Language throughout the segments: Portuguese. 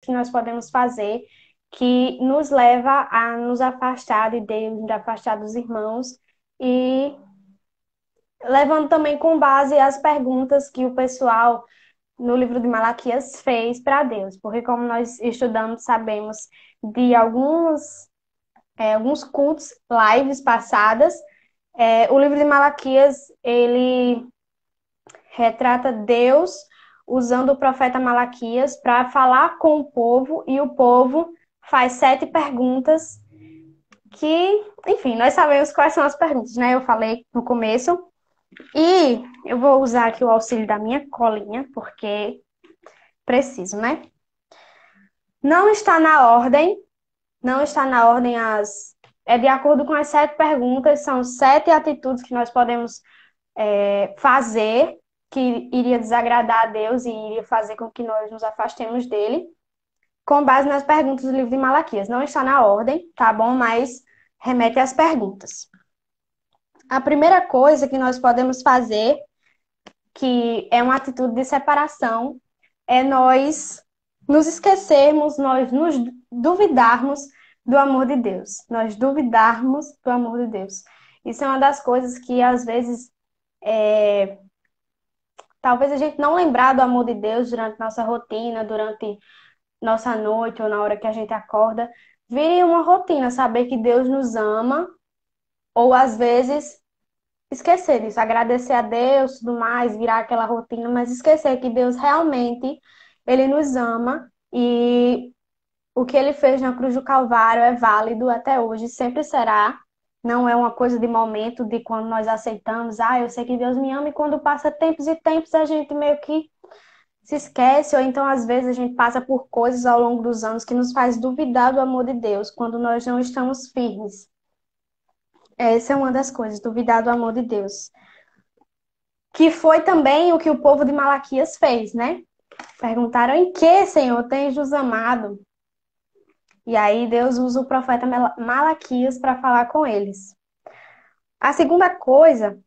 que nós podemos fazer que nos leva a nos afastar de Deus, nos afastar dos irmãos e levando também com base as perguntas que o pessoal no livro de Malaquias fez para Deus, porque como nós estudamos, sabemos de alguns cultos, lives passadas, o livro de Malaquias, ele retrata Deus usando o profeta Malaquias para falar com o povo, e o povo faz 7 perguntas que, enfim, nós sabemos quais são as perguntas, né? Eu falei no começo, e eu vou usar aqui o auxílio da minha colinha, porque preciso, né? Não está na ordem, não está na ordem as. É de acordo com as 7 perguntas, são 7 atitudes que nós podemos fazer que iria desagradar a Deus e iria fazer com que nós nos afastemos dele, com base nas perguntas do livro de Malaquias. Não está na ordem, tá bom? Mas remete às perguntas. A primeira coisa que nós podemos fazer, que é uma atitude de separação, é nós nos esquecermos, nós nos duvidarmos do amor de Deus. Nós duvidarmos do amor de Deus. Isso é uma das coisas que, às vezes, talvez a gente não lembrar do amor de Deus durante nossa rotina, durante nossa noite ou na hora que a gente acorda, vire uma rotina, saber que Deus nos ama, ou às vezes esquecer disso, agradecer a Deus, tudo mais, virar aquela rotina, mas esquecer que Deus realmente, Ele nos ama e o que Ele fez na cruz do Calvário é válido até hoje, sempre será. Não é uma coisa de momento, de quando nós aceitamos, eu sei que Deus me ama, e quando passa tempos e tempos a gente meio que se esquece, ou então às vezes a gente passa por coisas ao longo dos anos que nos faz duvidar do amor de Deus, quando nós não estamos firmes. Essa é uma das coisas, duvidar do amor de Deus. Que foi também o que o povo de Malaquias fez, né? Perguntaram: em que, Senhor, tens nos amado? E aí Deus usa o profeta Malaquias para falar com eles. A segunda coisa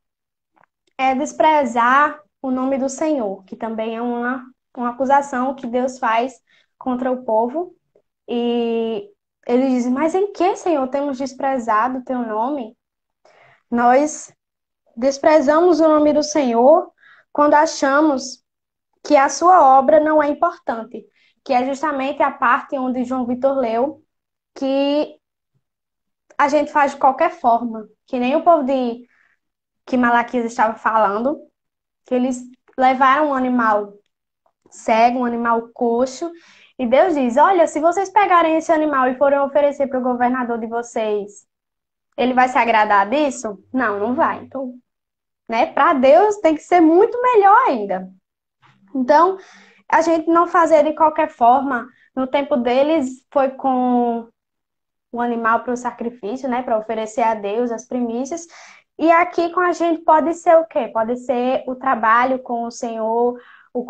é desprezar o nome do Senhor, que também é uma acusação que Deus faz contra o povo. E ele diz: mas em que, Senhor, temos desprezado o teu nome? Nós desprezamos o nome do Senhor quando achamos que a sua obra não é importante, que é justamente a parte onde João Vitor leu, que a gente faz de qualquer forma, que nem o povo de que Malaquias estava falando, que eles levaram um animal cego, um animal coxo, e Deus diz: olha, se vocês pegarem esse animal e forem oferecer para o governador de vocês, ele vai se agradar disso? Não, não vai. Então, né, para Deus tem que ser muito melhor ainda. Então, a gente não fazer de qualquer forma. No tempo deles foi com o animal para o sacrifício, né, para oferecer a Deus as primícias. E aqui com a gente pode ser o quê? Pode ser o trabalho com o Senhor, o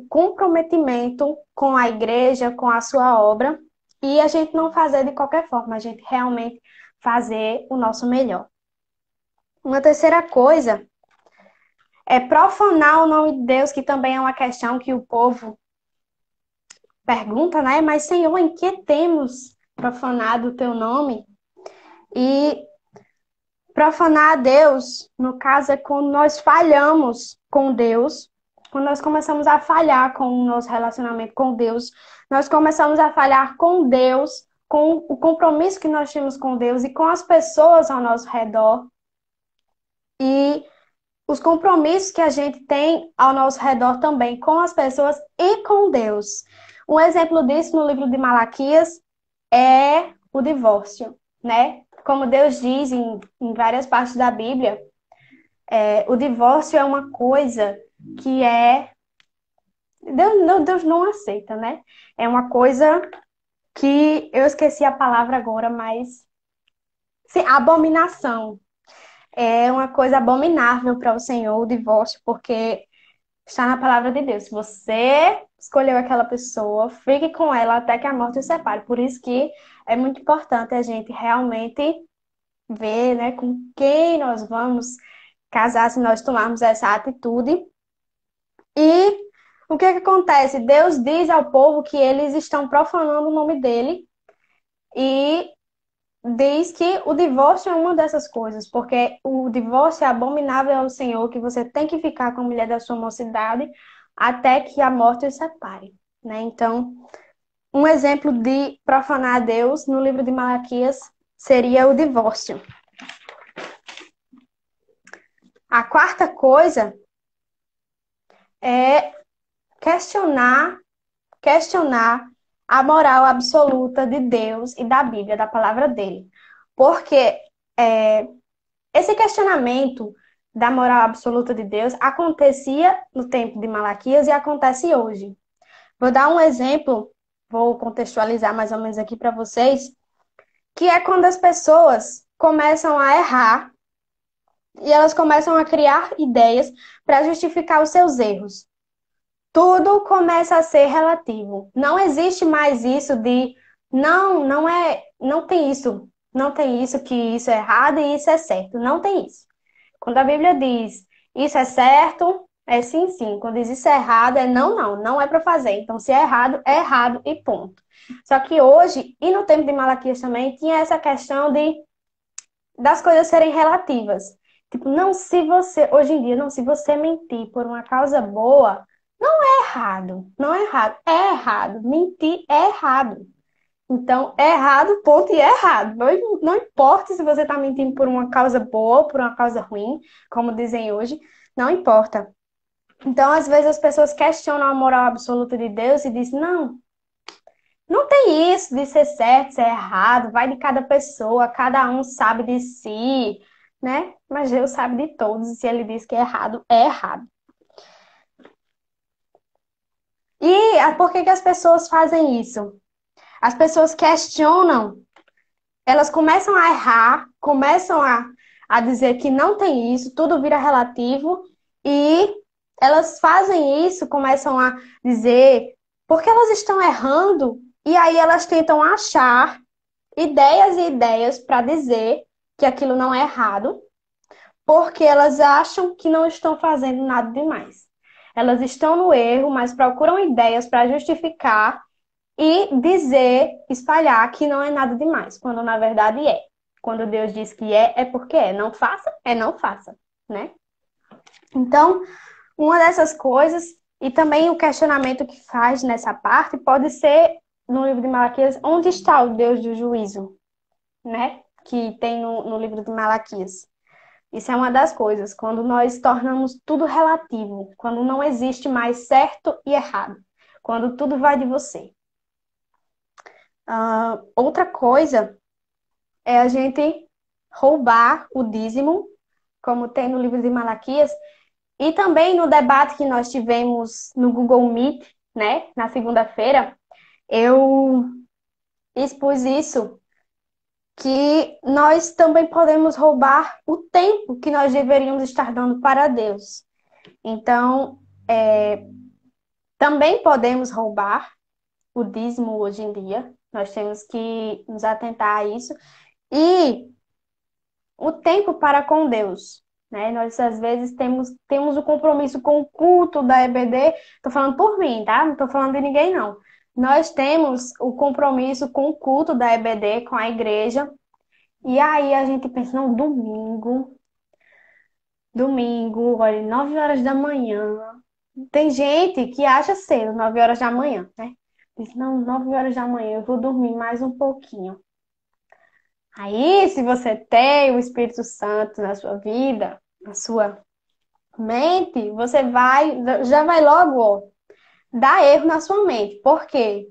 comprometimento com a igreja, com a sua obra, e a gente não fazer de qualquer forma, a gente realmente fazer o nosso melhor. Uma terceira coisa é profanar o nome de Deus, que também é uma questão que o povo pergunta, né? Mas, Senhor, em que temos profanado o teu nome? E profanar a Deus, no caso, é quando nós falhamos com Deus, quando nós começamos a falhar com o nosso relacionamento com Deus, nós começamos a falhar com Deus, com o compromisso que nós temos com Deus e com as pessoas ao nosso redor. E os compromissos que a gente tem ao nosso redor também com as pessoas e com Deus. Um exemplo disso no livro de Malaquias é o divórcio, né? Como Deus diz em várias partes da Bíblia, o divórcio é uma coisa que Deus não aceita, né? É uma coisa que eu esqueci a palavra agora, mas sim, abominação. É uma coisa abominável para o Senhor, o divórcio, porque está na palavra de Deus. Se você escolheu aquela pessoa, fique com ela até que a morte o separe. Por isso que é muito importante a gente realmente ver, né, com quem nós vamos casar se nós tomarmos essa atitude. E O que que acontece? Deus diz ao povo que eles estão profanando o nome dele e diz que o divórcio é uma dessas coisas, porque o divórcio é abominável ao Senhor, que você tem que ficar com a mulher da sua mocidade até que a morte os separe, né? Então, um exemplo de profanar a Deus no livro de Malaquias seria o divórcio. A quarta coisa é questionar a moral absoluta de Deus e da Bíblia, da palavra dele. Porque esse questionamento da moral absoluta de Deus acontecia no tempo de Malaquias e acontece hoje. Vou dar um exemplo, vou contextualizar mais ou menos aqui para vocês, que é quando as pessoas começam a errar e elas começam a criar ideias para justificar os seus erros. Tudo começa a ser relativo. Não existe mais isso de não tem isso, não tem isso que isso é errado e isso é certo. Não tem isso. Quando a Bíblia diz isso é certo, é sim, sim. Quando diz isso é errado, é não, não, não é para fazer. Então, se é errado e ponto. Só que hoje, e no tempo de Malaquias também, tinha essa questão das coisas serem relativas. Tipo, não, se você, hoje em dia, não, se você mentir por uma causa boa, não é errado, não é errado, é errado. Mentir é errado. Então, é errado, ponto, e é errado. Não importa se você está mentindo por uma causa boa ou por uma causa ruim, como dizem hoje, não importa. Então, às vezes, as pessoas questionam a moral absoluta de Deus e dizem, não, não tem isso de ser certo, ser errado, vai de cada pessoa, cada um sabe de si, né? Mas Deus sabe de todos, e se ele diz que é errado, é errado. E por que que as pessoas fazem isso? As pessoas questionam, elas começam a errar, começam a dizer que não tem isso, tudo vira relativo, e elas fazem isso, começam a dizer porque elas estão errando, e aí elas tentam achar ideias e ideias para dizer que aquilo não é errado, porque elas acham que não estão fazendo nada demais. Elas estão no erro, mas procuram ideias para justificar e dizer, espalhar que não é nada demais, quando na verdade é. Quando Deus diz que é porque é. Não faça, é não faça, né? Então, uma dessas coisas, e também o questionamento que faz nessa parte, pode ser no livro de Malaquias, onde está o Deus do juízo, né? Que tem no livro de Malaquias. Isso é uma das coisas, quando nós tornamos tudo relativo, quando não existe mais certo e errado, quando tudo vai de você. Outra coisa é a gente roubar o dízimo, como tem no livro de Malaquias, e também no debate que nós tivemos no Google Meet, né, na segunda-feira, eu expus isso, que nós também podemos roubar o tempo que nós deveríamos estar dando para Deus. Então, também podemos roubar o dízimo hoje em dia. Nós temos que nos atentar a isso. E o tempo para com Deus, né? Nós, às vezes, temos o compromisso com o culto da EBD. Estou falando por mim, tá? Não estou falando de ninguém, não. Nós temos o compromisso com o culto da EBD, com a igreja. E aí a gente pensa, não, domingo, olha, 9 horas da manhã. Tem gente que acha cedo, 9 horas da manhã, né? Diz, não, 9 horas da manhã, eu vou dormir mais um pouquinho. Aí, se você tem o Espírito Santo na sua vida, na sua mente, você já vai logo, ó, dar erro na sua mente. Por quê?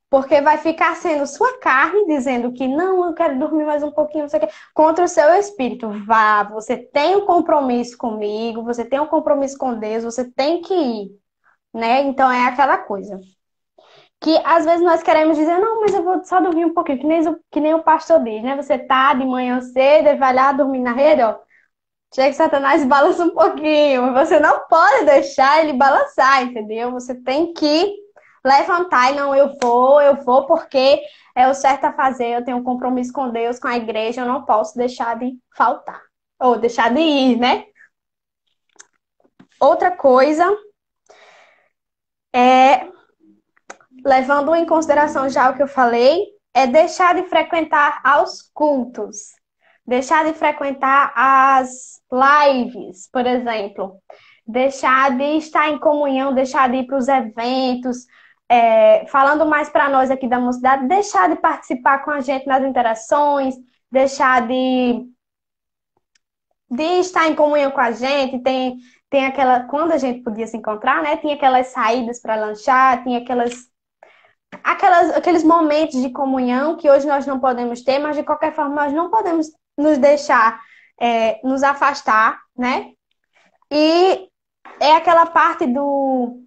Porque vai ficar sendo sua carne dizendo que não, eu quero dormir mais um pouquinho, não sei o quê, contra o seu espírito. Vá, você tem um compromisso comigo, você tem um compromisso com Deus, você tem que ir, né? Então é aquela coisa. Que às vezes nós queremos dizer, não, mas eu vou só dormir um pouquinho, que nem o pastor diz, né? Você tá de manhã cedo e vai lá dormir na rede, ó. Chega que Satanás balança um pouquinho. Você não pode deixar ele balançar, entendeu? Você tem que levantar e não, eu vou porque é o certo a fazer, eu tenho um compromisso com Deus, com a igreja, eu não posso deixar de faltar. Ou deixar de ir, né? Outra coisa É, levando em consideração já o que eu falei, é deixar de frequentar aos cultos, deixar de frequentar as lives, por exemplo, deixar de estar em comunhão, deixar de ir para os eventos, falando mais para nós aqui da mocidade, deixar de participar com a gente nas interações, deixar de estar em comunhão com a gente, tem aquela, quando a gente podia se encontrar, né? Tinha aquelas saídas para lanchar, tinha aqueles momentos de comunhão que hoje nós não podemos ter, mas de qualquer forma nós não podemos nos deixar nos afastar, né? E é aquela parte do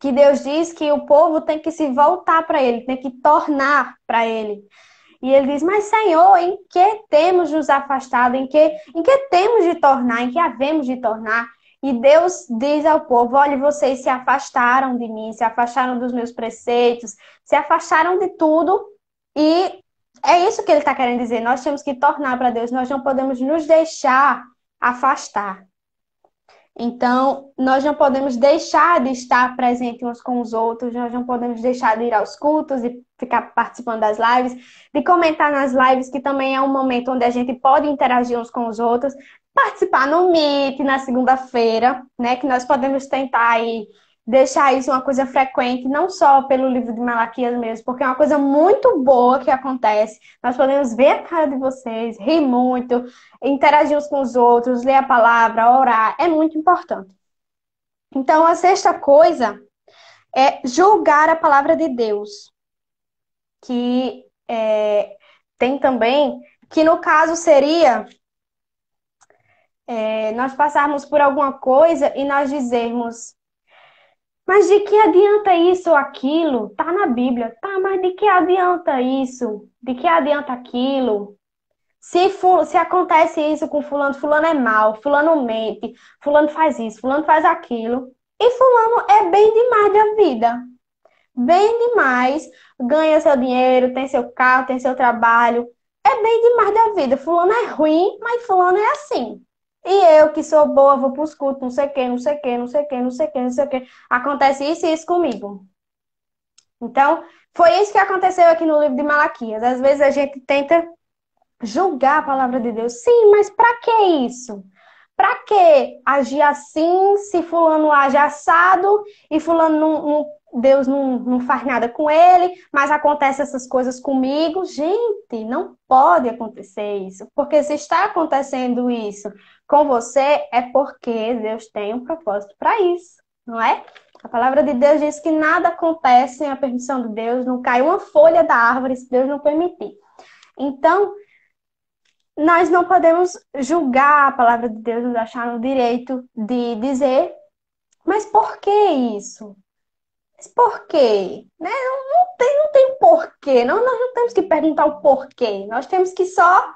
que Deus diz que o povo tem que se voltar para Ele, tem que tornar para Ele. E ele diz, mas Senhor, em que temos nos afastado? Em que temos de tornar? Em que havemos de tornar? E Deus diz ao povo, olha, vocês se afastaram de mim, se afastaram dos meus preceitos, se afastaram de tudo. E é isso que ele está querendo dizer. Nós temos que tornar para Deus, nós não podemos nos deixar afastar. Então, nós não podemos deixar de estar presente uns com os outros, nós não podemos deixar de ir aos cultos e ficar participando das lives, de comentar nas lives, que também é um momento onde a gente pode interagir uns com os outros, participar no Meet na segunda-feira, né? Que nós podemos tentar aí deixar isso uma coisa frequente, não só pelo livro de Malaquias mesmo, porque é uma coisa muito boa que acontece. Nós podemos ver a cara de vocês, rir muito, interagir uns com os outros, ler a palavra, orar, é muito importante. Então, a sexta coisa é julgar a palavra de Deus, que tem também, que no caso seria nós passarmos por alguma coisa e nós dizermos, mas de que adianta isso ou aquilo? Tá na Bíblia. Tá, mas de que adianta isso? De que adianta aquilo? Se acontece isso com fulano, fulano é mau, fulano mente, fulano faz isso, fulano faz aquilo. E fulano é bem demais da vida. Bem demais. Ganha seu dinheiro, tem seu carro, tem seu trabalho. É bem demais da vida. Fulano é ruim, mas fulano é assim. E eu, que sou boa, vou pros cultos, não sei o quê, não sei o quê, não sei o quê, não sei o quê, não sei o quê. Acontece isso e isso comigo. Então, foi isso que aconteceu aqui no livro de Malaquias. Às vezes a gente tenta julgar a palavra de Deus. Sim, mas para que isso? Para que agir assim se fulano age assado e fulano Deus não faz nada com ele, mas acontece essas coisas comigo? Gente, não pode acontecer isso. Porque se está acontecendo isso com você, é porque Deus tem um propósito para isso, não é? A palavra de Deus diz que nada acontece sem a permissão de Deus, não cai uma folha da árvore se Deus não permitir. Então, nós não podemos julgar a palavra de Deus, nos achar no direito de dizer, mas por que isso? Mas por quê? Né? Não tem porquê. Não, nós não temos que perguntar o porquê. Nós temos que só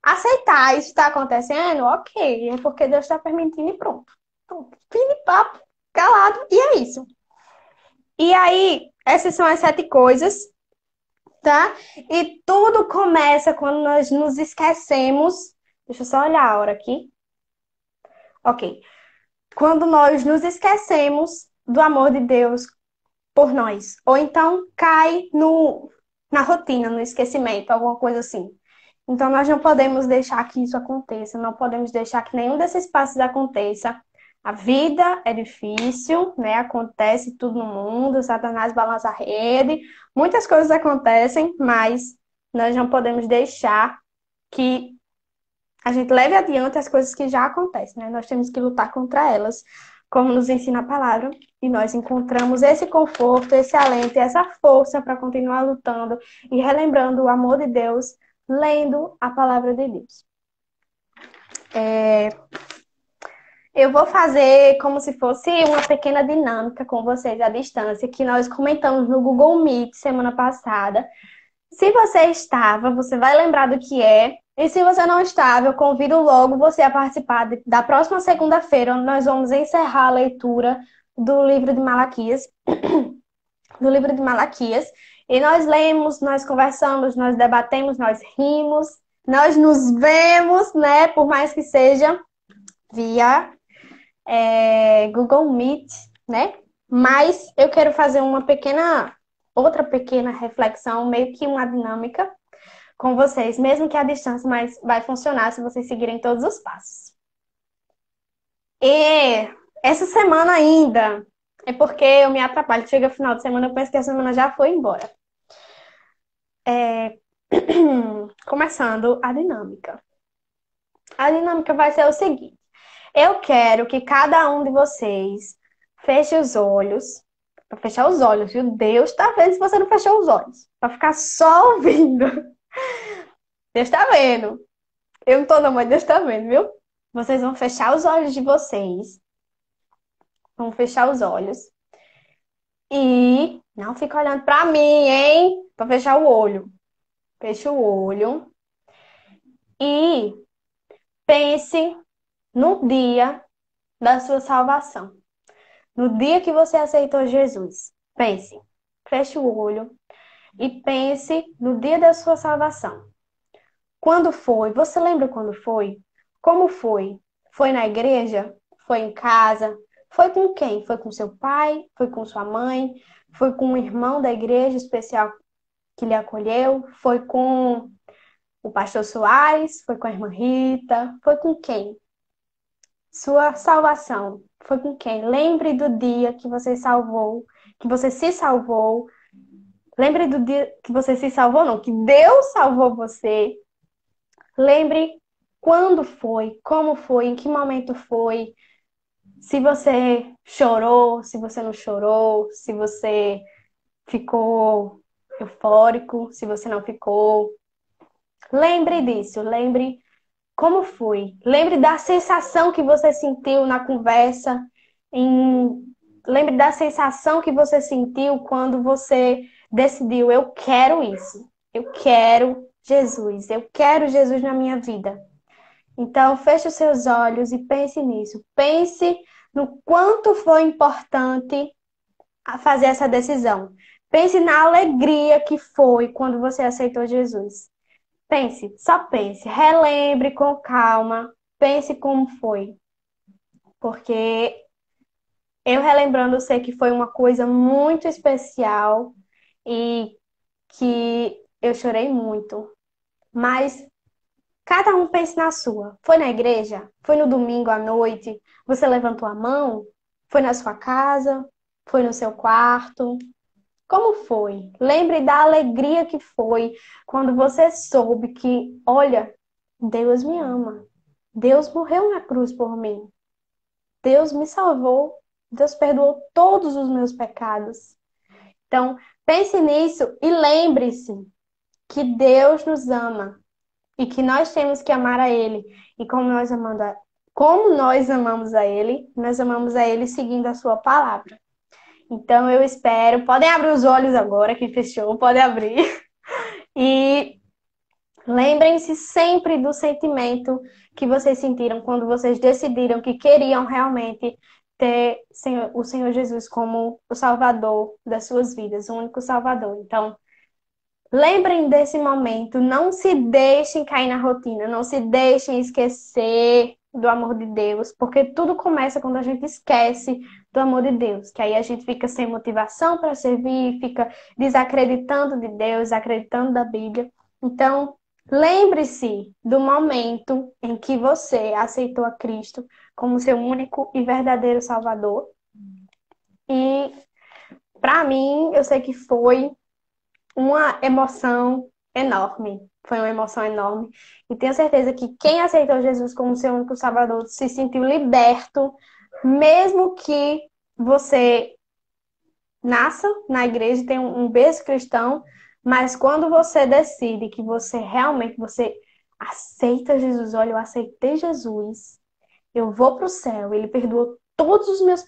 aceitar. Isso está acontecendo? Ok. É porque Deus está permitindo e pronto. Pronto. Fim de papo, calado. E é isso. E aí, essas são as 7 coisas, tá? E tudo começa quando nós nos esquecemos. Deixa eu só olhar a hora aqui. Ok. Quando nós nos esquecemos do amor de Deus por nós. Ou então cai na rotina, no esquecimento, alguma coisa assim. Então nós não podemos deixar que isso aconteça, não podemos deixar que nenhum desses passos aconteça. A vida é difícil, né? Acontece tudo no mundo, Satanás balança a rede, muitas coisas acontecem, mas nós não podemos deixar que a gente leve adiante as coisas que já acontecem, né? Nós temos que lutar contra elas, como nos ensina a palavra, e nós encontramos esse conforto, esse alento e essa força para continuar lutando e relembrando o amor de Deus, lendo a palavra de Deus. Eu vou fazer como se fosse uma pequena dinâmica com vocês à distância, que nós comentamos no Google Meet semana passada. Se você estava, você vai lembrar do que é. E se você não estava, eu convido logo você a participar da próxima segunda-feira, onde nós vamos encerrar a leitura do livro de Malaquias. Do livro de Malaquias. E nós lemos, nós conversamos, nós debatemos, nós rimos, nós nos vemos, né? Por mais que seja via Google Meet, né? Mas eu quero fazer outra pequena reflexão, meio que uma dinâmica com vocês, mesmo que à distância, mas vai funcionar se vocês seguirem todos os passos. E essa semana ainda, é porque eu me atrapalho. Chega final de semana, eu penso que a semana já foi embora. Começando a dinâmica. A dinâmica vai ser o seguinte: eu quero que cada um de vocês feche os olhos. Para fechar os olhos, viu? Deus tá vendo se você não fechou os olhos. Para ficar só ouvindo. Deus tá vendo. Eu não tô não, mas Deus tá vendo, viu? Vocês vão fechar os olhos de vocês. Vão fechar os olhos. E não fica olhando pra mim, hein? Pra fechar o olho. Fecha o olho. E pense no dia da sua salvação. No dia que você aceitou Jesus. Pense. Feche o olho. E pense no dia da sua salvação. Quando foi? Você lembra quando foi? Como foi? Foi na igreja? Foi em casa? Foi com quem? Foi com seu pai? Foi com sua mãe? Foi com um irmão da igreja especial que lhe acolheu? Foi com o pastor Soares? Foi com a irmã Rita? Foi com quem? Sua salvação foi com quem? Lembre do dia que você salvou, que você se salvou. Lembre do dia que você se salvou, não, que Deus salvou você. Lembre quando foi, como foi, em que momento foi, se você chorou, se você não chorou, se você ficou eufórico, se você não ficou. Lembre disso, lembre como foi. Lembre da sensação que você sentiu na conversa. Em... Lembre da sensação que você sentiu quando você decidiu: eu quero isso. Eu quero Jesus. Eu quero Jesus na minha vida. Então, feche os seus olhos e pense nisso. Pense no quanto foi importante fazer essa decisão. Pense na alegria que foi quando você aceitou Jesus. Pense, só pense, relembre com calma, pense como foi. Porque eu relembrando, eu sei que foi uma coisa muito especial e que eu chorei muito. Mas cada um pense na sua. Foi na igreja? Foi no domingo à noite? Você levantou a mão? Foi na sua casa? Foi no seu quarto? Como foi? Lembre da alegria que foi quando você soube que, olha, Deus me ama. Deus morreu na cruz por mim. Deus me salvou. Deus perdoou todos os meus pecados. Então, pense nisso e lembre-se que Deus nos ama e que nós temos que amar a Ele. E como nós amamos a Ele, nós amamos a Ele seguindo a sua palavra. Então eu espero. Podem abrir os olhos agora, quem fechou, pode abrir. E lembrem-se sempre do sentimento que vocês sentiram quando vocês decidiram que queriam realmente ter o Senhor Jesus como o Salvador das suas vidas, o único Salvador. Então, lembrem desse momento, não se deixem cair na rotina, não se deixem esquecer do amor de Deus, porque tudo começa quando a gente esquece do amor de Deus, que aí a gente fica sem motivação para servir, fica desacreditando de Deus, acreditando da Bíblia. Então, lembre-se do momento em que você aceitou a Cristo como seu único e verdadeiro Salvador. E para mim, eu sei que foi uma emoção enorme. Foi uma emoção enorme. E tenho certeza que quem aceitou Jesus como seu único Salvador se sentiu liberto, mesmo que você nasça na igreja, tenha um berço cristão, mas quando você decide que você realmente você aceita Jesus, olha, eu aceitei Jesus, eu vou para o céu, ele perdoou todos os meus